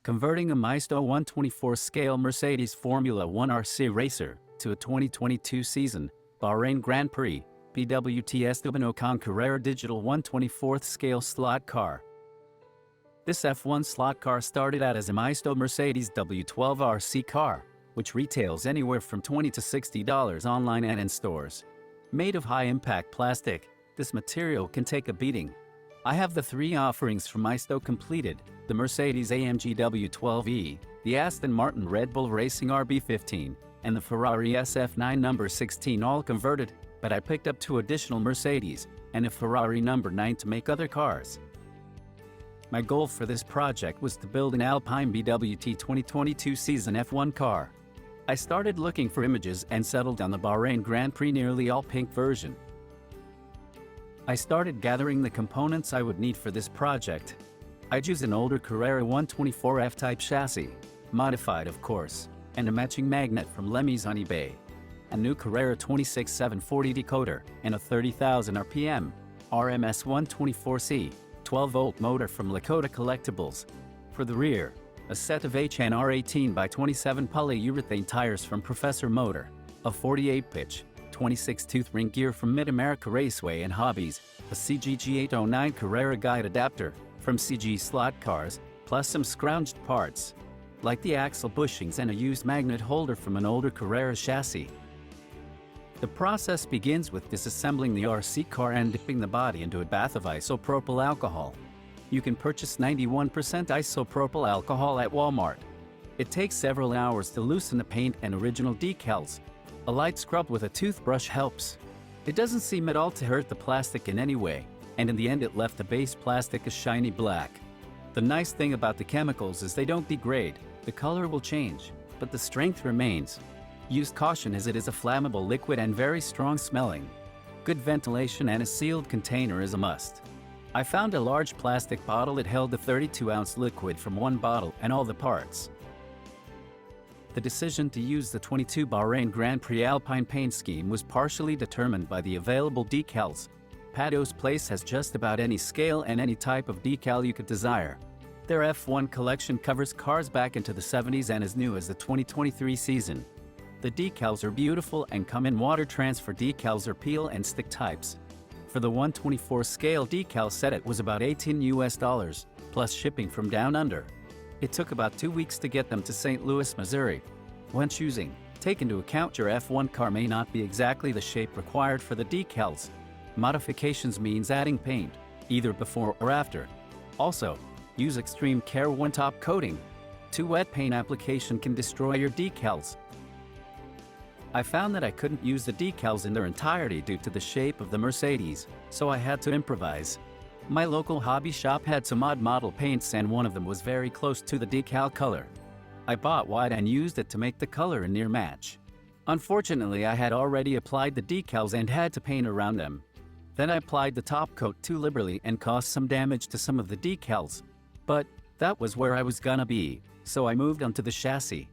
converting a Maisto 124 scale Mercedes Formula 1 RC racer to a 2022 season Bahrain Grand Prix BWT Esteban Ocon Carrera Digital 124th scale slot car. This F1 slot car started out as a Maisto Mercedes W12 RC car, which retails anywhere from $20 to $60 online and in stores. Made of high-impact plastic, this material can take a beating. I have the three offerings from Maisto completed: the Mercedes-AMG W12e, the Aston Martin Red Bull Racing RB15, and the Ferrari SF9 number 16 all converted, but I picked up two additional Mercedes and a Ferrari number 9 to make other cars. My goal for this project was to build an Alpine BWT 2022 season F1 car. I started looking for images and settled on the Bahrain Grand Prix nearly all pink version. I started gathering the components I would need for this project. I'd use an older Carrera 124 F-Type chassis, modified of course, and a matching magnet from Lemmy's on eBay, a new Carrera 26740 decoder, and a 30,000 RPM RMS 124C 12-volt motor from Lakota Collectibles. For the rear, a set of HNR 18x27 polyurethane tires from Professor Motor, a 48-pitch, 26-tooth ring gear from Mid-America Raceway and Hobbies, a CGG 809 Carrera guide adapter from CG Slot Cars, plus some scrounged parts, like the axle bushings and a used magnet holder from an older Carrera chassis. The process begins with disassembling the RC car and dipping the body into a bath of isopropyl alcohol. You can purchase 91% isopropyl alcohol at Walmart. It takes several hours to loosen the paint and original decals. A light scrub with a toothbrush helps. It doesn't seem at all to hurt the plastic in any way, and in the end it left the base plastic a shiny black. The nice thing about the chemicals is they don't degrade. The color will change, but the strength remains. Use caution as it is a flammable liquid and very strong smelling. Good ventilation and a sealed container is a must. I found a large plastic bottle that held the 32-ounce liquid from one bottle and all the parts. The decision to use the 22 Bahrain Grand Prix Alpine paint scheme was partially determined by the available decals. Pado's Place has just about any scale and any type of decal you could desire. Their F1 collection covers cars back into the 70s and as new as the 2023 season. The decals are beautiful and come in water transfer decals or peel and stick types. For the 124 scale decal set it was about $18 plus shipping from down under. It took about 2 weeks to get them to St. Louis, Missouri. When choosing, take into account your F1 car may not be exactly the shape required for the decals. Modifications means adding paint, either before or after. Also, use extreme care when top coating. Too wet paint application can destroy your decals. I found that I couldn't use the decals in their entirety due to the shape of the Mercedes, so I had to improvise. My local hobby shop had some odd model paints and one of them was very close to the decal color. I bought white and used it to make the color a near match. Unfortunately, I had already applied the decals and had to paint around them. Then I applied the top coat too liberally and caused some damage to some of the decals. But that was where I was gonna be, so I moved on to the chassis.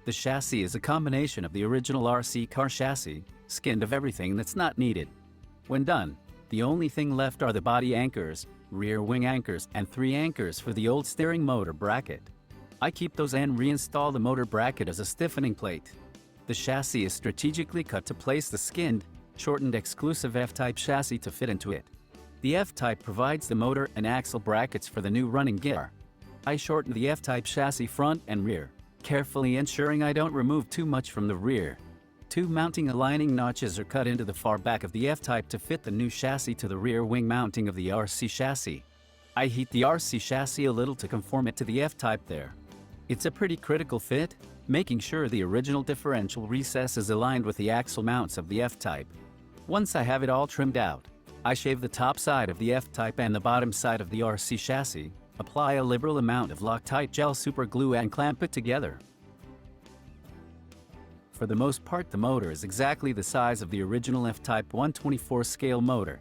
The chassis is a combination of the original RC car chassis, skinned of everything that's not needed. When done, the only thing left are the body anchors, rear wing anchors, and 3 anchors for the old steering motor bracket. I keep those and reinstall the motor bracket as a stiffening plate. The chassis is strategically cut to place the skinned, shortened exclusive F-Type chassis to fit into it. The F-Type provides the motor and axle brackets for the new running gear. I shortened the F-Type chassis front and rear, carefully ensuring I don't remove too much from the rear. 2 mounting aligning notches are cut into the far back of the F-Type to fit the new chassis to the rear wing mounting of the RC chassis. I heat the RC chassis a little to conform it to the F-Type there. It's a pretty critical fit, making sure the original differential recess is aligned with the axle mounts of the F-Type. Once I have it all trimmed out, I shave the top side of the F-Type and the bottom side of the RC chassis, apply a liberal amount of Loctite gel super glue and clamp it together. For the most part, the motor is exactly the size of the original F-Type 124 scale motor.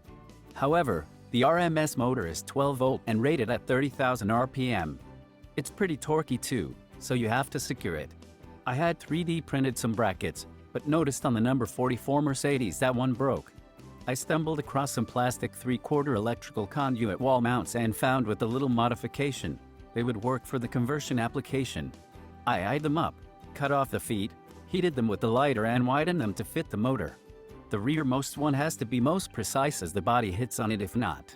However, the RMS motor is 12-volt and rated at 30,000 RPM. It's pretty torquey too, so you have to secure it. I had 3D printed some brackets, but noticed on the number 44 Mercedes that one broke. I stumbled across some plastic 3/4 electrical conduit wall mounts and found with a little modification, They would work for the conversion application. I eyed them up, cut off the feet, heated them with the lighter and widened them to fit the motor. The rearmost one has to be most precise as the body hits on it if not.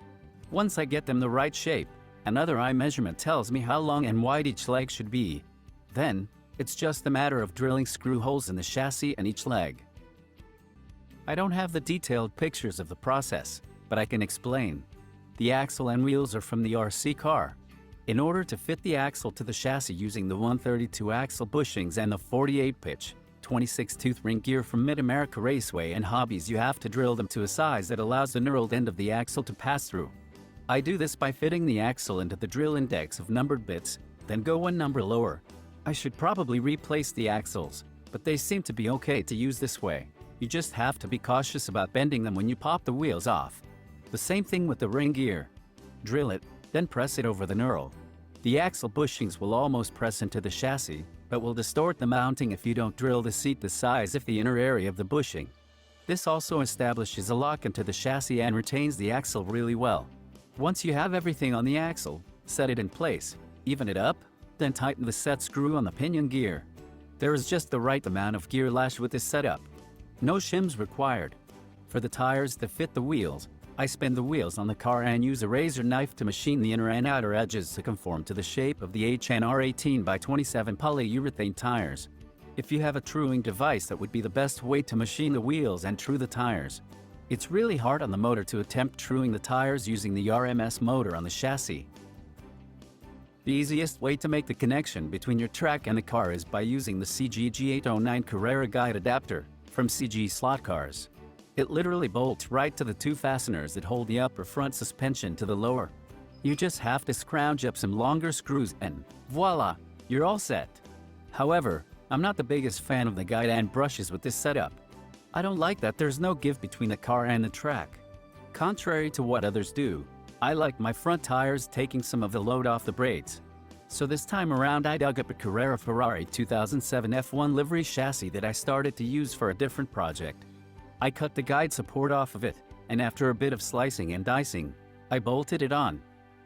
Once I get them the right shape, another eye measurement tells me how long and wide each leg should be. Then, it's just a matter of drilling screw holes in the chassis and each leg. I don't have the detailed pictures of the process, but I can explain. The axle and wheels are from the RC car. In order to fit the axle to the chassis using the 132 axle bushings and the 48-pitch, 26-tooth ring gear from Mid-America Raceway and Hobbies, you have to drill them to a size that allows the knurled end of the axle to pass through. I do this by fitting the axle into the drill index of numbered bits, then go one number lower. I should probably replace the axles, but they seem to be okay to use this way. You just have to be cautious about bending them when you pop the wheels off. The same thing with the ring gear. Drill it, then press it over the knurl. The axle bushings will almost press into the chassis, but will distort the mounting if you don't drill the seat the size of the inner area of the bushing. This also establishes a lock into the chassis and retains the axle really well. Once you have everything on the axle, set it in place, even it up, then tighten the set screw on the pinion gear. There is just the right amount of gear lash with this setup. No shims required. For the tires that fit the wheels, I spin the wheels on the car and use a razor knife to machine the inner and outer edges to conform to the shape of the HNR 18x27 polyurethane tires. If you have a truing device, that would be the best way to machine the wheels and true the tires. It's really hard on the motor to attempt truing the tires using the RMS motor on the chassis. The easiest way to make the connection between your track and the car is by using the CG-G809 Carrera guide adapter from CG Slot Cars. It literally bolts right to the two fasteners that hold the upper front suspension to the lower. You just have to scrounge up some longer screws and voila, you're all set. However, I'm not the biggest fan of the guide and brushes with this setup. I don't like that there's no give between the car and the track. Contrary to what others do, I like my front tires taking some of the load off the braids. So this time around I dug up a Carrera Ferrari 2007 F1 livery chassis that I started to use for a different project. I cut the guide support off of it, and after a bit of slicing and dicing, I bolted it on.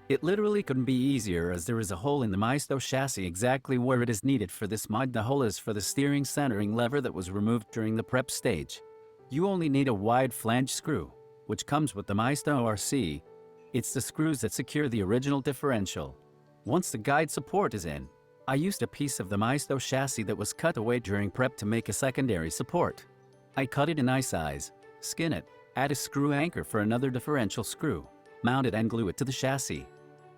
It literally couldn't be easier, as there is a hole in the Maisto chassis exactly where it is needed for this mod. The hole is for the steering centering lever that was removed during the prep stage. You only need a wide flange screw, which comes with the Maisto RC. It's the screws that secure the original differential. Once the guide support is in, I used a piece of the Maisto chassis that was cut away during prep to make a secondary support. I cut it in eye size, skin it, add a screw anchor for another differential screw, mount it and glue it to the chassis.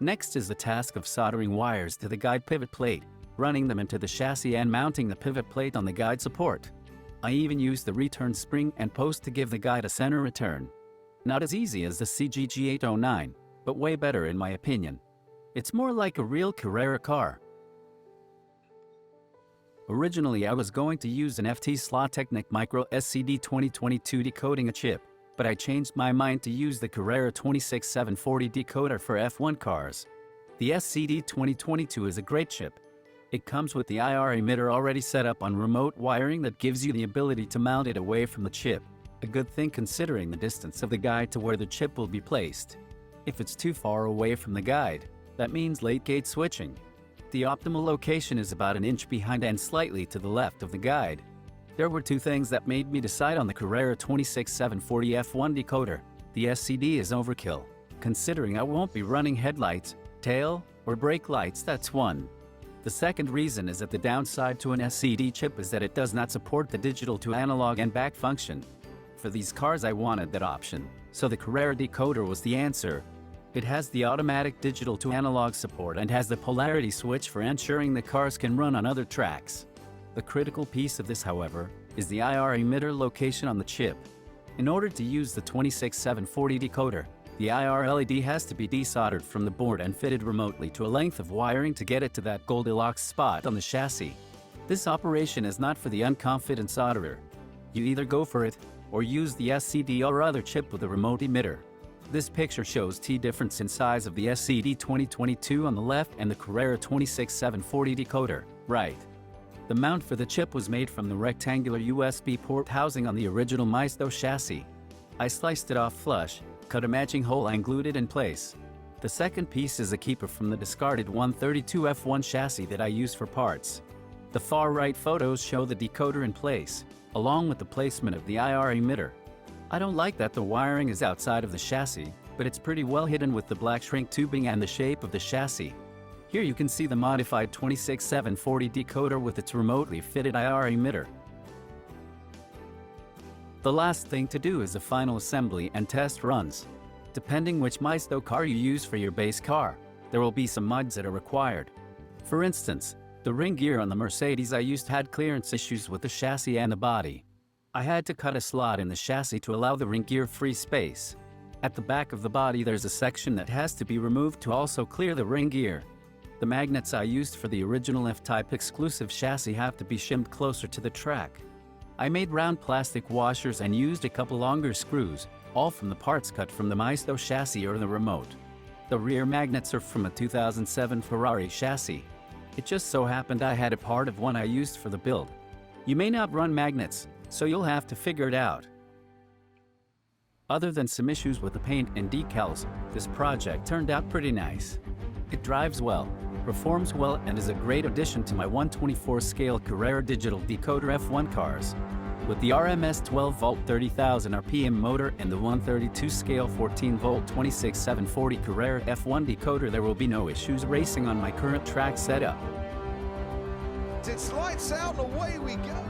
Next is the task of soldering wires to the guide pivot plate, running them into the chassis and mounting the pivot plate on the guide support. I even used the return spring and post to give the guide a center return. Not as easy as the CG-G809, but way better in my opinion. It's more like a real Carrera car. Originally I was going to use an FT Slot Technic Micro SCD 2022 decoding chip, but I changed my mind to use the Carrera 26740 decoder for F1 cars. The SCD 2022 is a great chip. It comes with the IR emitter already set up on remote wiring that gives you the ability to mount it away from the chip. A good thing considering the distance of the guide to where the chip will be placed. If it's too far away from the guide, that means late gate switching. The optimal location is about an inch behind and slightly to the left of the guide. There were two things that made me decide on the Carrera 26740 F1 decoder. The SCD is overkill, considering I won't be running headlights, tail, or brake lights. That's one. The second reason is that the downside to an SCD chip is that it does not support the digital to analog and back function. For these cars I wanted that option, so the Carrera decoder was the answer. It has the automatic digital to analog support and has the polarity switch for ensuring the cars can run on other tracks. The critical piece of this, however, is the IR emitter location on the chip. In order to use the 26740 decoder, the IR LED has to be desoldered from the board and fitted remotely to a length of wiring to get it to that Goldilocks spot on the chassis. This operation is not for the unconfident solderer. You either go for it, or use the SCD or other chip with a remote emitter. This picture shows the difference in size of the SCD 2022 on the left and the Carrera 26740 decoder, right. The mount for the chip was made from the rectangular USB port housing on the original Maisto chassis. I sliced it off flush, cut a matching hole and glued it in place. The second piece is a keeper from the discarded 132 F1 chassis that I used for parts. The far right photos show the decoder in place, along with the placement of the IR emitter. I don't like that the wiring is outside of the chassis, but it's pretty well hidden with the black shrink tubing and the shape of the chassis. Here you can see the modified 26740 decoder with its remotely fitted IR emitter. The last thing to do is the final assembly and test runs. Depending which Maisto car you use for your base car, there will be some mods that are required. For instance, the ring gear on the Mercedes I used had clearance issues with the chassis and the body. I had to cut a slot in the chassis to allow the ring gear free space. At the back of the body there's a section that has to be removed to also clear the ring gear. The magnets I used for the original F-Type exclusive chassis have to be shimmed closer to the track. I made round plastic washers and used a couple longer screws, all from the parts cut from the Maisto chassis or the remote. The rear magnets are from a 2007 Ferrari chassis. It just so happened I had a part of one I used for the build. You may not run magnets, so you'll have to figure it out. Other than some issues with the paint and decals, this project turned out pretty nice. It drives well, performs well, and is a great addition to my 1/24 scale Carrera digital decoder F1 cars. With the RMS 12-volt 30,000 RPM motor and the 132 scale 14-volt 26740 Carrera F1 decoder, there will be no issues racing on my current track setup. It's lights out and away we go.